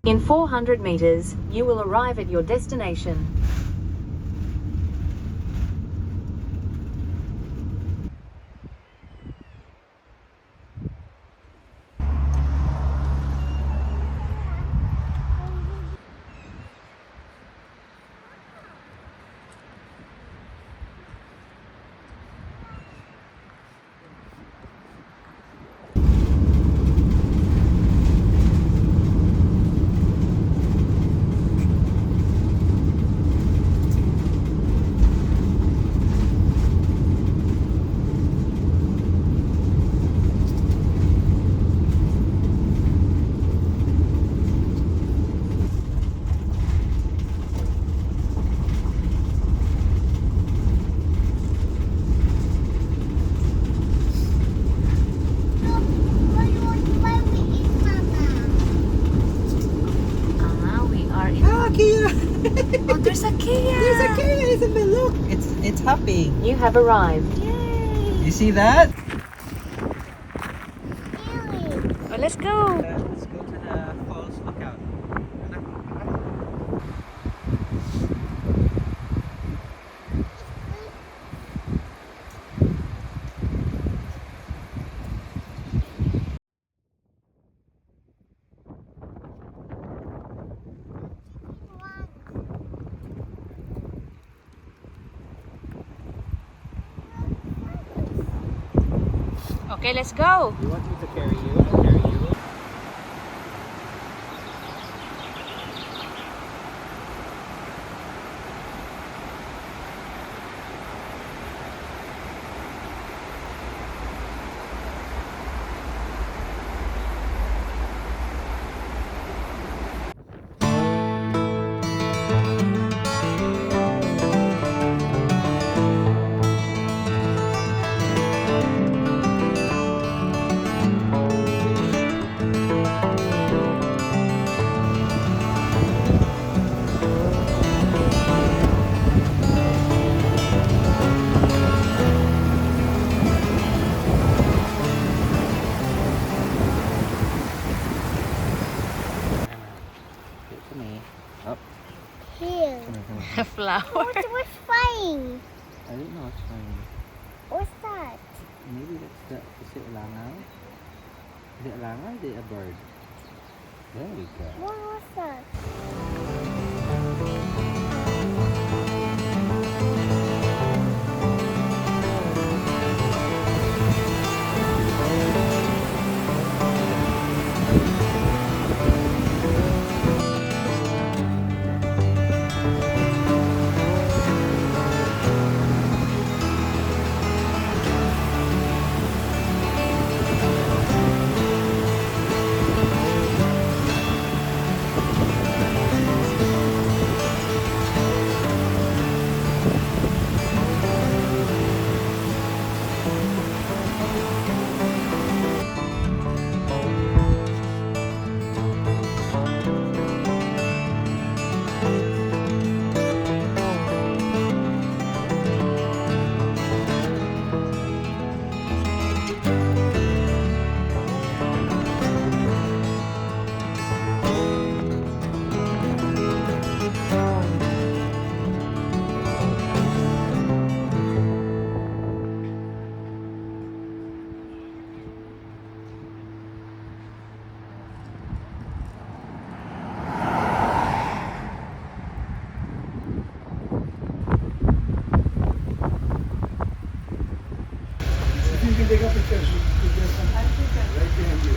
In 400 meters, you will arrive at your destination. Oh, there's a Kia! There's a Kia, Isabel, look! It's hopping. You have arrived. Yay! You see that? Oh, let's go! Let's go to the falls lookout. Okay, let's go! You want me to carry you? I'll carry you. Up. Here. A flower. What's flying? I don't know what's flying. What's that? Maybe is it a langaw? Is it a langaw or is it a bird? There we go. What was that? You can take up the fish. Right behind you.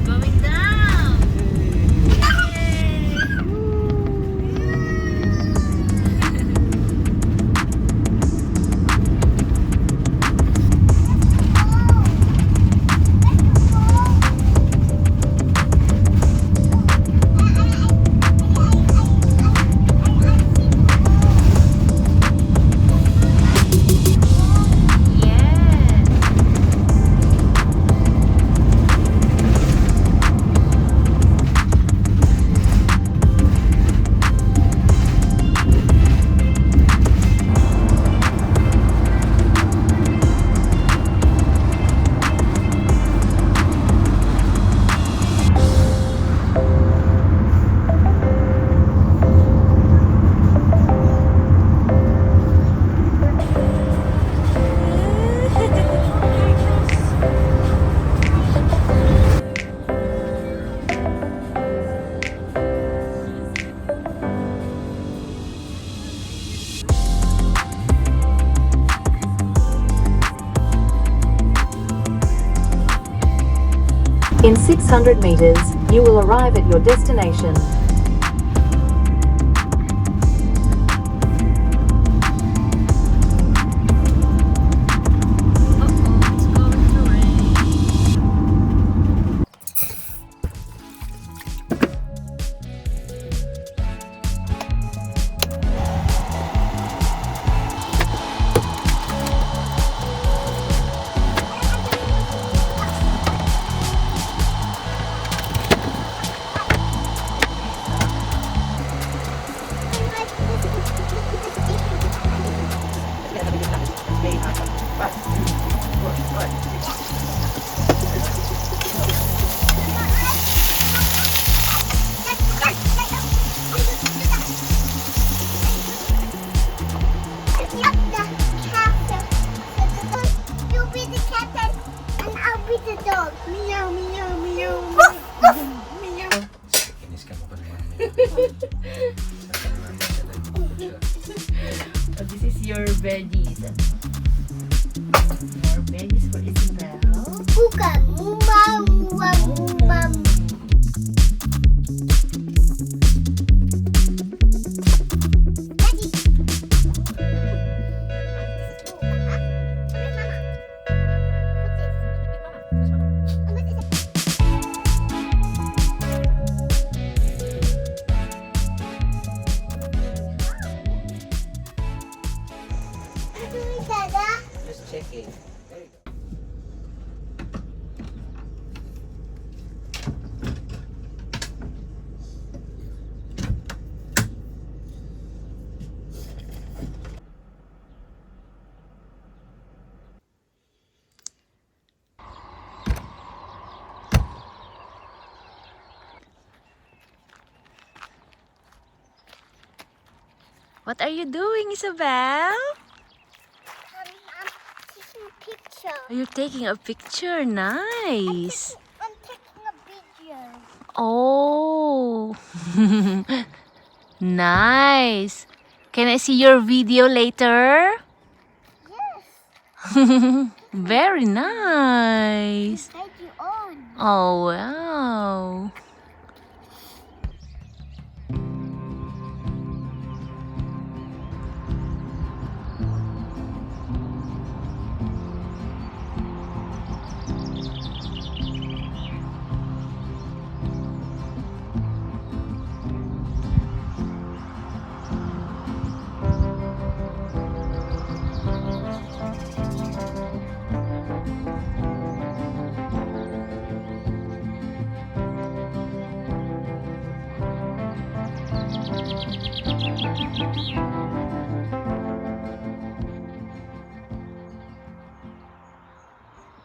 Going down! In 600 meters, you will arrive at your destination. It's going to rain. You'll be the cat and I'll be the dog. Meow, meow, meow. Meow. Inis ka mo pa naman. This is your veggies. More veggies for Isabel. Buka, muma, muma, muma. Daddy. Dada. Just checking. There you go. What are you doing, Isabel? I'm taking a picture. You're taking a picture. Nice. I'm taking a video. Oh. Nice. Can I see your video later? Yes. Very nice. Had you on. Oh, wow.